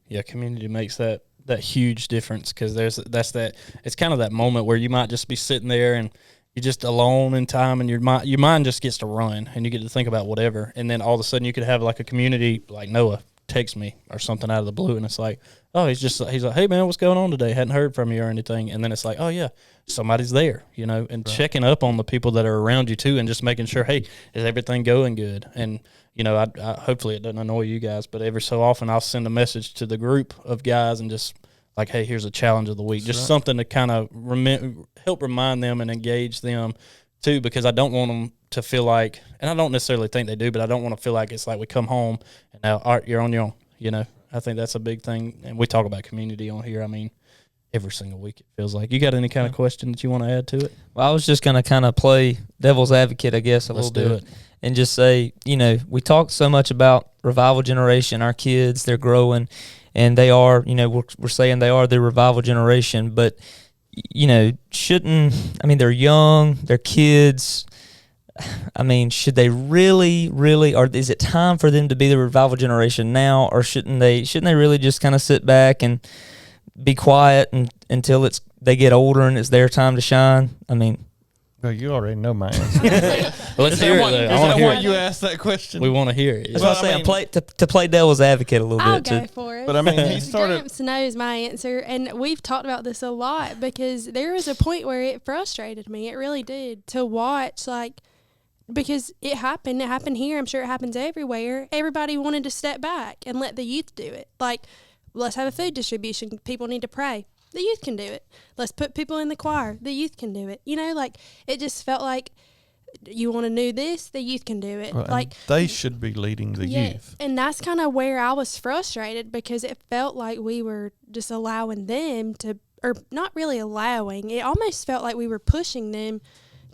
yeah, community makes that huge difference, because it's kind of that moment where you might just be sitting there and you're just alone in time, and your mind just gets to run, and you get to think about whatever, and then all of a sudden you could have like a community like Noah text me or something out of the blue, and it's like, oh, he's like, hey man, what's going on today? Hadn't heard from you or anything, and then it's like, oh yeah, somebody's there, and checking up on the people that are around you too, and just making sure, hey, is everything going good? And I hopefully it doesn't annoy you guys, but every so often I'll send a message to the group of guys and just like, hey, here's a challenge of the week. Just something to kind of help remind them and engage them too, because I don't want them to feel like, and I don't necessarily think they do, but I don't want to feel like it's like we come home and now, all right, you're on your own, I think that's a big thing. And we talk about community on here. I mean, every single week it feels like. You got any kind of question that you want to add to it? Well, I was just going to kind of play devil's advocate, I guess, Let's little do bit. And just say, we talk so much about revival generation, our kids, they're growing, and they are, we're saying they are the revival generation, but, they're young, they're kids. I mean, should they really, or is it time for them to be the revival generation now, or shouldn't they really just kind of sit back and be quiet until they get older and it's their time to shine? I mean, well, you already know my answer. Let's hear it. Is that why you asked that question? We want to hear it. That's what I'm saying. To play devil's advocate a little I'll bit. go for it. But I mean, he started. Gramps knows my answer, and we've talked about this a lot because there was a point where it frustrated me. It really did, to watch, like, because it happened. It happened here. I'm sure it happens everywhere. Everybody wanted to step back and let the youth do it. Like, let's have a food distribution. People need to pray. The youth can do it. Let's put people in the choir. The youth can do it. It just felt like, you want to do this, the youth can do it. Well, like they should be leading the youth. And that's kind of where I was frustrated, because it felt like we were just allowing them to, or not really allowing. It almost felt like we were pushing them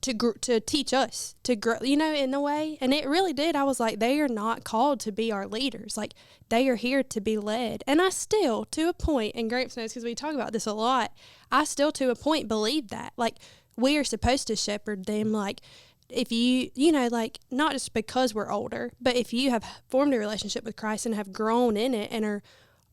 to teach us to grow, in a way. And it really did. I was like, they are not called to be our leaders. Like, they are here to be led. And I still, to a point, and Gramps knows because we talk about this a lot, I still to a point believe that. Like, we are supposed to shepherd them. Like, if you, like, not just because we're older, but if you have formed a relationship with Christ and have grown in it and are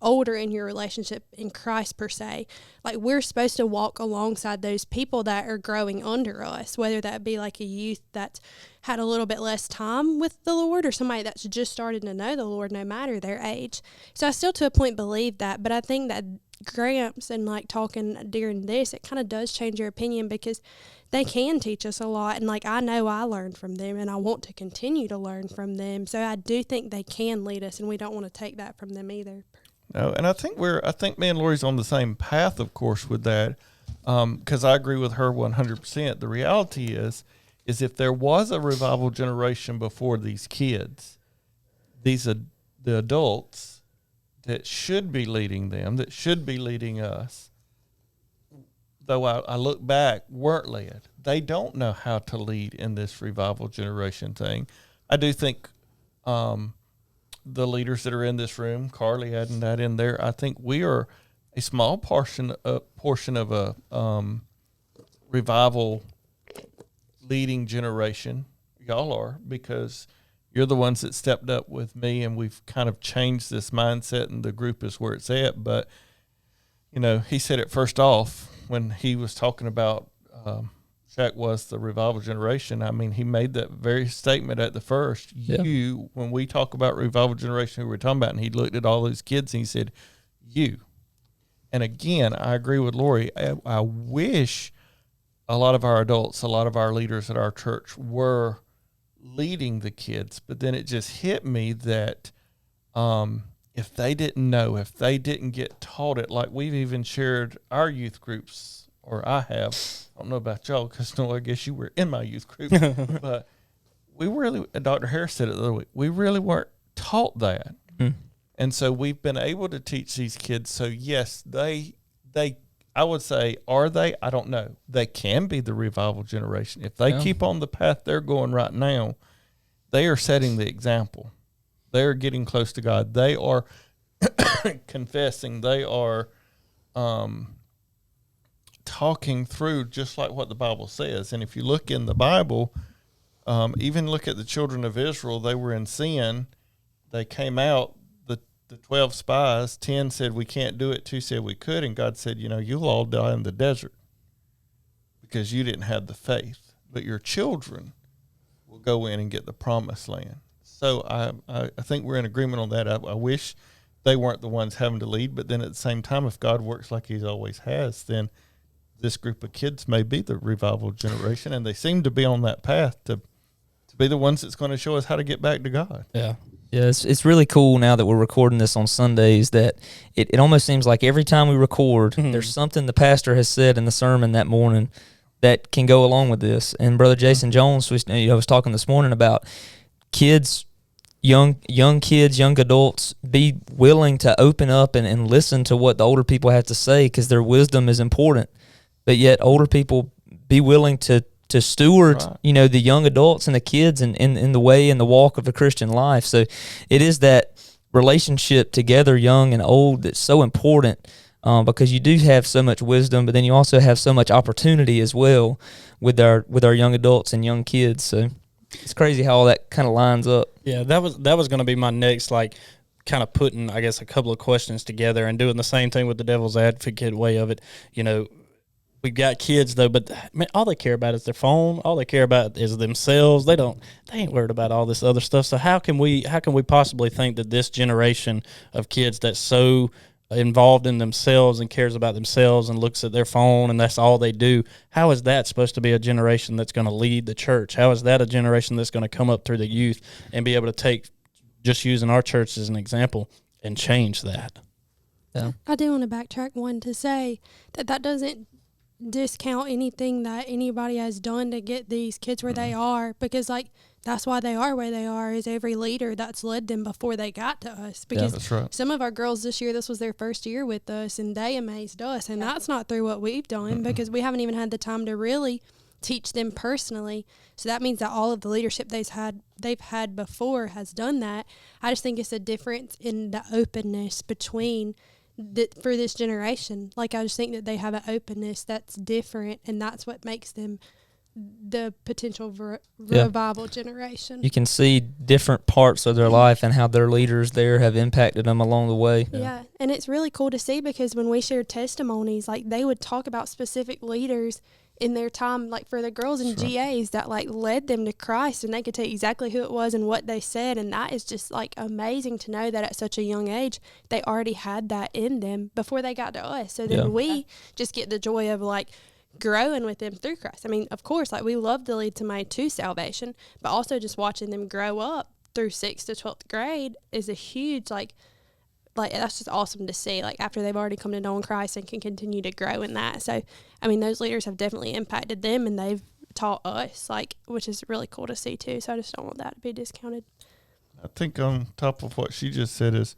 older in your relationship in Christ per se, like, we're supposed to walk alongside those people that are growing under us, whether that be like a youth that's had a little bit less time with the Lord or somebody that's just started to know the Lord, no matter their age. So I still to a point believe that, but I think that Gramps and like talking during this, it kind of does change your opinion, because they can teach us a lot. And like, I know I learned from them and I want to continue to learn from them. So I do think they can lead us, and we don't want to take that from them either. No, and I think me and Lori's on the same path, of course, with that, because I agree with her 100%. The reality is if there was a revival generation before these kids, these are the adults that should be leading them, that should be leading us, though I look back, weren't led. They don't know how to lead in this revival generation thing. I do think the leaders that are in this room, Carly adding that in there, I think we are a small portion of a revival leading generation. Y'all are, because you're the ones that stepped up with me, and we've kind of changed this mindset, and the group is where it's at. But, he said it first off when he was talking about Shaq was the revival generation. I mean, he made that very statement at the first. Yeah. When we talk about revival generation, who we're talking about, and he looked at all those kids and he said, you. And again, I agree with Lori. I wish a lot of our adults, a lot of our leaders at our church were leading the kids. But then it just hit me that if they didn't know, if they didn't get taught it, like we've even shared our youth groups, or I have. I don't know about y'all, because I guess you were in my youth group. But we really, Dr. Harris said it the other week, we really weren't taught that. And so we've been able to teach these kids. So yes, they, I would say, are they? I don't know. They can be the revival generation. If they keep on the path they're going right now, they are setting the example. They are getting close to God. They are confessing. They are talking through just like what the Bible says. And if you look in the Bible, even look at the children of Israel, they were in sin. They came out, the 12 spies, 10 said we can't do it, 2 said we could, and God said, you'll all die in the desert because you didn't have the faith. But your children will go in and get the promised land. So I think we're in agreement on that. I wish they weren't the ones having to lead, but then at the same time, if God works like he's always has, then this group of kids may be the revival generation, and they seem to be on that path to be the ones that's going to show us how to get back to God. Yeah. Yeah, it's really cool now that we're recording this on Sundays that it almost seems like every time we record, there's something the pastor has said in the sermon that morning that can go along with this. And Brother Jason Jones was talking this morning about kids, young kids, young adults, be willing to open up and listen to what the older people have to say because their wisdom is important. But yet older people be willing to steward, the young adults and the kids in the way and the walk of the Christian life. So it is that relationship together, young and old, that's so important because you do have so much wisdom, but then you also have so much opportunity as well with our young adults and young kids. So it's crazy how all that kind of lines up. Yeah, that was going to be my next, kind of putting, I guess, a couple of questions together and doing the same thing with the devil's advocate way of it. We've got kids though, but man, all they care about is their phone. All they care about is themselves. They ain't worried about all this other stuff. So how can we possibly think that this generation of kids that's so involved in themselves and cares about themselves and looks at their phone and that's all they do, how is that supposed to be a generation that's going to lead the church? How is that a generation that's going to come up through the youth and be able to take, just using our church as an example, and change that? Yeah. I do want to backtrack one to say that doesn't discount anything that anybody has done to get these kids where they are, because that's why they are where they are, is every leader that's led them before they got to us. Because that's right. Some of our girls this year, this was their first year with us and they amazed us, and that's not through what we've done because we haven't even had the time to really teach them personally. So that means that all of the leadership they've had before has done that. I just think it's a difference in the openness between for this generation. I just think that they have an openness that's different, and that's what makes them the potential revival generation. You can see different parts of their life and how their leaders there have impacted them along the way. Yeah, and it's really cool to see because when we shared testimonies, they would talk about specific leaders in their time, for the girls and GAs that led them to Christ, and they could tell you exactly who it was and what they said, and that is just amazing to know that at such a young age they already had that in them before they got to us. So then we just get the joy of growing with them through Christ. I mean, of course, we love to lead somebody to salvation, but also just watching them grow up through 6th to 12th grade is a huge that's just awesome to see, after they've already come to know Christ and can continue to grow in that. So, I mean, those leaders have definitely impacted them, and they've taught us, which is really cool to see too. So I just don't want that to be discounted. I think on top of what she just said is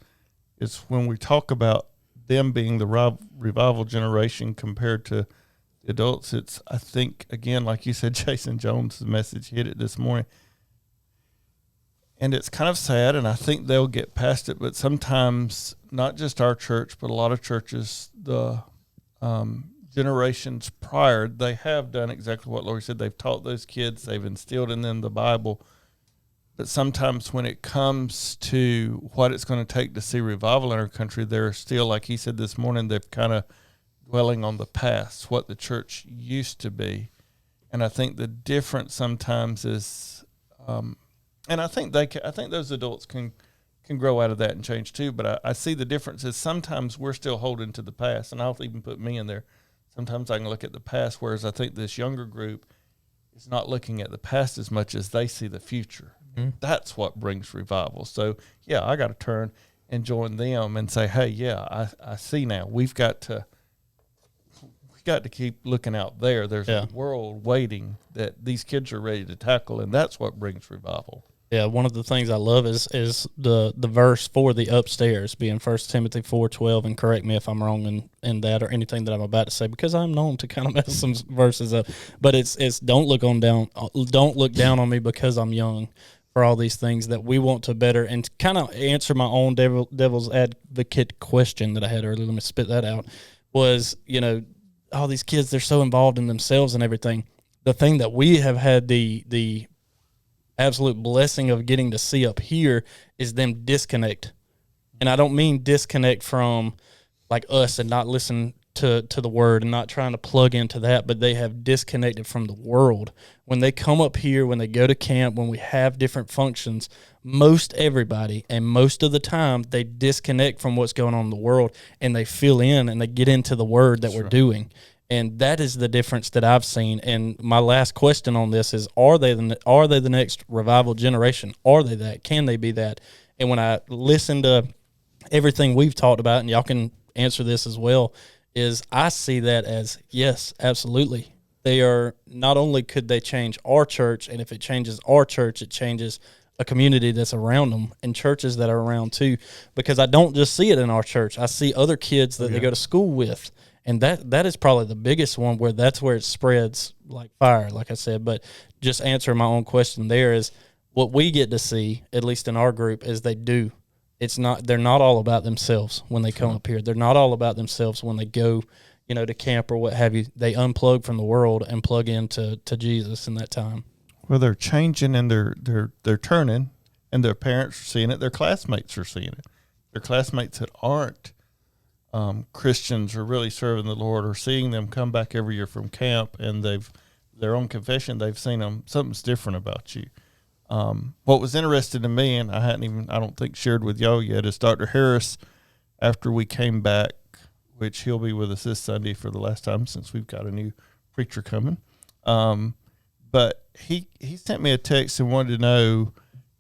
when we talk about them being the revival generation compared to the adults, I think, again, like you said, Jason Jones' message hit it this morning. And it's kind of sad, and I think they'll get past it, but sometimes, not just our church, but a lot of churches, the generations prior, they have done exactly what Lori said. They've taught those kids, they've instilled in them the Bible. But sometimes when it comes to what it's going to take to see revival in our country, they're still, like he said this morning, they're kind of dwelling on the past, what the church used to be. And I think the difference sometimes is... and I think those adults can grow out of that and change too. But I see the difference is sometimes we're still holding to the past, and I'll even put me in there. Sometimes I can look at the past, whereas I think this younger group is not looking at the past as much as they see the future. Mm-hmm. That's what brings revival. So yeah, I got to turn and join them and say, hey, yeah, I see now. We've got to got to keep looking out there. There's Yeah. a world waiting that these kids are ready to tackle, and that's what brings revival. Yeah, one of the things I love is the verse for the upstairs being 1 Timothy 4:12, and correct me if I'm wrong in that or anything that I'm about to say, because I'm known to kind of mess some verses up. But it's don't look down on me because I'm young, for all these things that we want to better, and kind of answer my own devil's advocate question that I had earlier. Let me spit that out. Was, all these kids, they're so involved in themselves and everything. The thing that we have had the absolute blessing of getting to see up here is them disconnect. And I don't mean disconnect from like us and not listen to the word and not trying to plug into that, but they have disconnected from the world. When they come up here, when they go to camp, when we have different functions, most everybody and most of the time they disconnect from what's going on in the world, and they fill in and they get into the word that we're doing. And that is the difference that I've seen. And my last question on this is, are they the next revival generation? Are they that? Can they be that? And when I listen to everything we've talked about, and y'all can answer this as well, is I see that as, yes, absolutely. They are, not only could they change our church, and if it changes our church, it changes a community that's around them and churches that are around too. Because I don't just see it in our church. I see other kids that they go to school with. And that is probably the biggest one, where that's where it spreads like fire, like I said. But just answering my own question there is, what we get to see, at least in our group, is they're not all about themselves when they come up here. They're not all about themselves when they go, to camp or what have you. They unplug from the world and plug into Jesus in that time. Well, they're changing, and they're turning, and their parents are seeing it. Their classmates are seeing it. Their classmates that aren't Christians are really serving the Lord, or seeing them come back every year from camp, and their own confession, they've seen them, something's different about you. What was interesting to me, and I don't think shared with y'all yet, is Dr. Harris, after we came back, which he'll be with us this Sunday for the last time since we've got a new preacher coming. But he sent me a text and wanted to know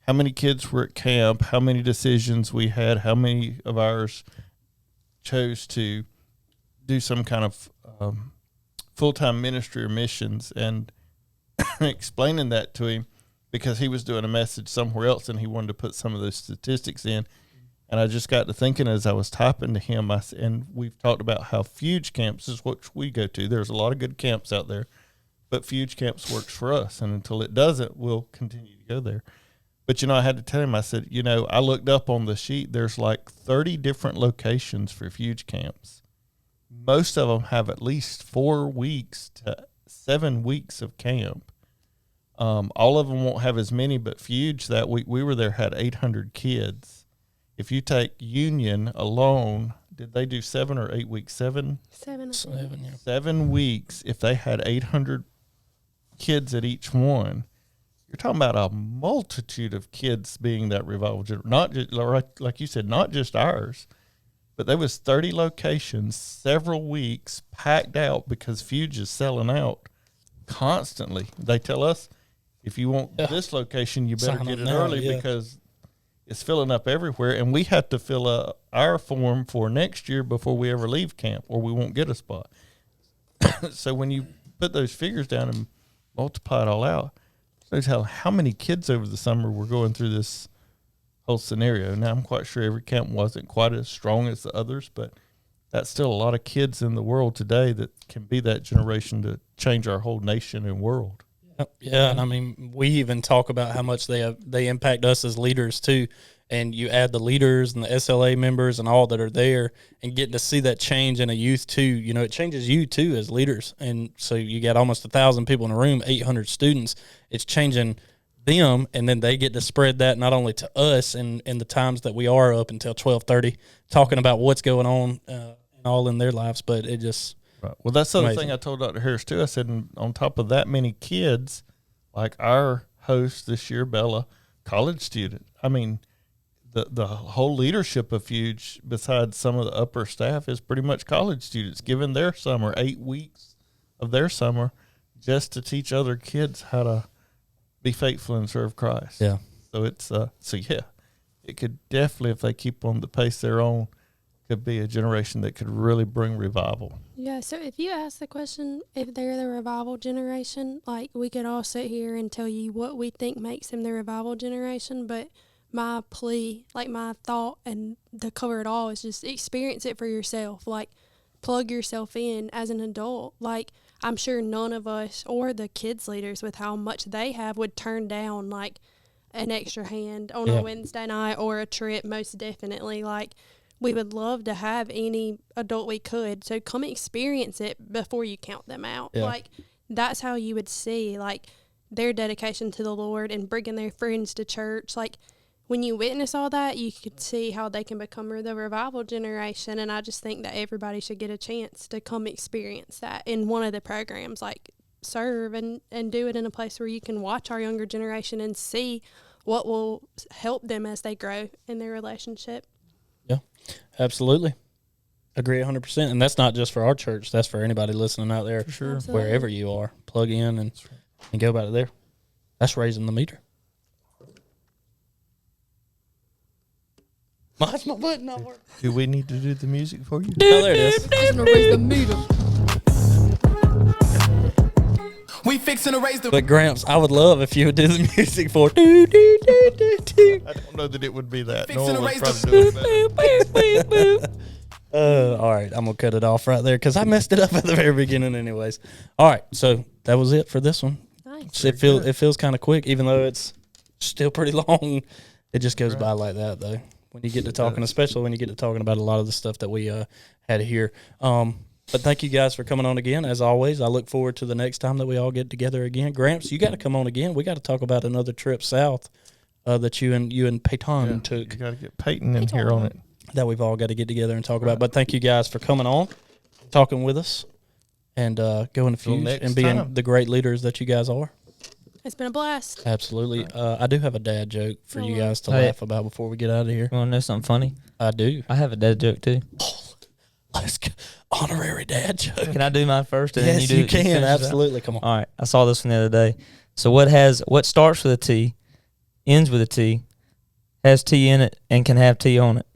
how many kids were at camp, how many decisions we had, how many of ours chose to do some kind of full-time ministry or missions, and explaining that to him, because he was doing a message somewhere else and he wanted to put some of those statistics in. And I just got to thinking as I was typing to him, and we've talked about how Fuge camps is what we go to. There's a lot of good camps out there, but Fuge camps works for us. And until it doesn't, we'll continue to go there. But, I had to tell him, I said, I looked up on the sheet. There's like 30 different locations for Fuge camps. Most of them have at least 4 weeks to 7 weeks of camp. All of them won't have as many, but Fuge, that week we were there, had 800 kids. If you take Union alone, did they do 7 or 8 weeks? 7? 7. 7 weeks. If they had 800 kids at each one, you're talking about a multitude of kids being that revival. Not just, like you said, not just ours, but there was 30 locations, several weeks packed out, because Fuge is selling out constantly. They tell us, if you want this location, you better get it early because it's filling up everywhere. And we have to fill up our form for next year before we ever leave camp, or we won't get a spot. So when you put those figures down and multiply it all out, shows how many kids over the summer were going through this whole scenario. Now, I'm quite sure every camp wasn't quite as strong as the others, but that's still a lot of kids in the world today that can be that generation to change our whole nation and world. Yeah, and I mean, we even talk about how much they impact us as leaders too. And you add the leaders and the SLA members and all that are there, and getting to see that change in a youth too. It changes you too as leaders. And so you got almost 1,000 people in a room, 800 students. It's changing them, and then they get to spread that not only to us in the times that we are up until 12:30 talking about what's going on all in their lives, but it just right. Well, that's the other thing I told Dr. Harris too. I said, on top of that many kids, like our host this year, Bella, college student. I mean, the whole leadership of Fuge, besides some of the upper staff, is pretty much college students, giving their summer, 8 weeks of their summer, just to teach other kids how to be faithful and serve Christ. Yeah. So it's it could definitely, if they keep on the pace they're on, could be a generation that could really bring revival. Yeah, so if you ask the question if they're the revival generation, like we could all sit here and tell you what we think makes them the revival generation, but my plea, like my thought and to cover it all is just experience it for yourself. Like plug yourself in as an adult. Like I'm sure none of us or the kids leaders with how much they have would turn down like an extra hand on a Wednesday night or a trip, most definitely. Like we would love to have any adult we could. So come experience it before you count them out. Yeah. Like that's how you would see like their dedication to the Lord and bringing their friends to church. Like when you witness all that, you could see how they can become the revival generation. And I just think that everybody should get a chance to come experience that in one of the programs, like serve and do it in a place where you can watch our younger generation and see what will help them as they grow in their relationship. Yeah, absolutely. Agree 100%. And that's not just for our church. That's for anybody listening out there. For sure. Absolutely. Wherever you are, plug in and go about it there. That's raising the meter. Why's my button not working? Do we need to do the music for you? Oh, there it is. We fixing to raise the. But Gramps, I would love if you would do the music for do do do do do. I don't know that it would be that. Fixing No to one would raise probably the- do it better. All right, I'm gonna cut it off right there because I messed it up at the very beginning, anyways. All right, so that was it for this one. Nice. It feels kind of quick, even though it's still pretty long. It just goes by like that, though. When you get to talking, especially when you get to talking about a lot of the stuff that we had here. But thank you guys for coming on again. As always, I look forward to the next time that we all get together again. Gramps, you got to come on again. We got to talk about another trip south that you and Peyton took. You got to get Peyton in here on it. That we've all got to get together and talk about. But thank you guys for coming on, talking with us, and going to Fuge next and being time. the great leaders that you guys are. It's been a blast. Absolutely. I do have a dad joke for you guys to Hey. laugh about before we get out of here. You want to know something funny? I do. I have a dad joke too. Let's go. Honorary dad joke. Can I do mine first? And then Yes, you, you do it? can. finish it out? Absolutely. Come on. All right. I saw this one the other day. So what starts with a T, ends with a T, has T in it, and can have T on it?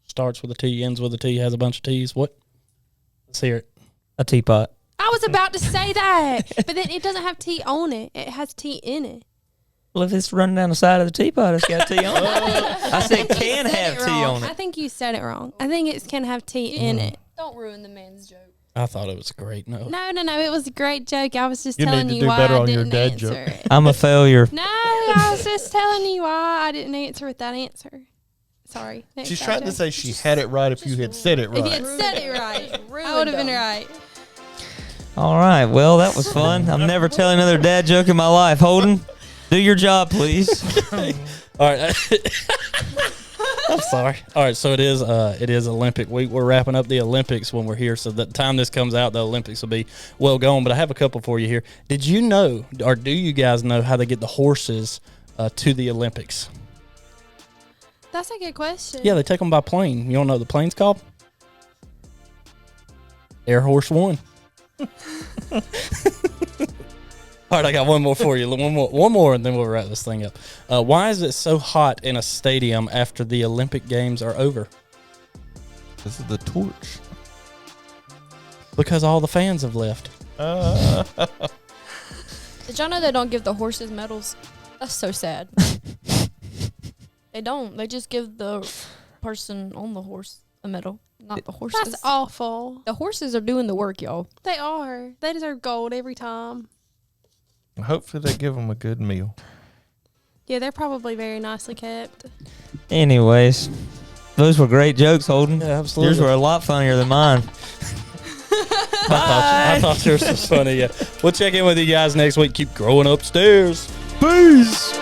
Starts with a T, ends with a T, has a bunch of T's. What? Let's hear it. A teapot. I was about to say that, but then it doesn't have tea on it. It has tea in it. Well, if it's running down the side of the teapot, it's got T on it. I said can have T on I it. think you said it wrong. I think it can have tea in it. Don't ruin the man's joke. I thought it was great. No. No. It was a great joke. I was just You telling need to you do why better I on your didn't dad answer joke. it. I'm a failure. No, I was just telling you why I didn't answer with that answer. Sorry. Next She's time, trying to Jay. say she had it right if you had said it If you right. had said it right, I would have been right. All right. Well, that was fun. I'm never telling another dad joke in my life. Holden, do your job, please. All right. I'm sorry. All right, so it is Olympic week. We're wrapping up the Olympics when we're here, so the time this comes out, the Olympics will be well gone. But I have a couple for you here. Did you know, or do you guys know how they get the horses to the Olympics? That's a good question. Yeah, they take them by plane. You don't know what the plane's called? Air Horse One. All right, I got one more for you. One more, and then we'll wrap this thing up. Why is it so hot in a stadium after the Olympic Games are over? This is the torch. Because all the fans have left. Did y'all know they don't give the horses medals? That's so sad. They don't. They just give the person on the horse a medal, not the horses. That's awful. The horses are doing the work, y'all. They are. They deserve gold every time. Hopefully they give them a good meal. Yeah, they're probably very nicely kept. Anyways, those were great jokes, Holden. Yeah, absolutely. Yours were a lot funnier than mine. I thought yours was funny. Yeah. We'll check in with you guys next week. Keep growing upstairs. Peace.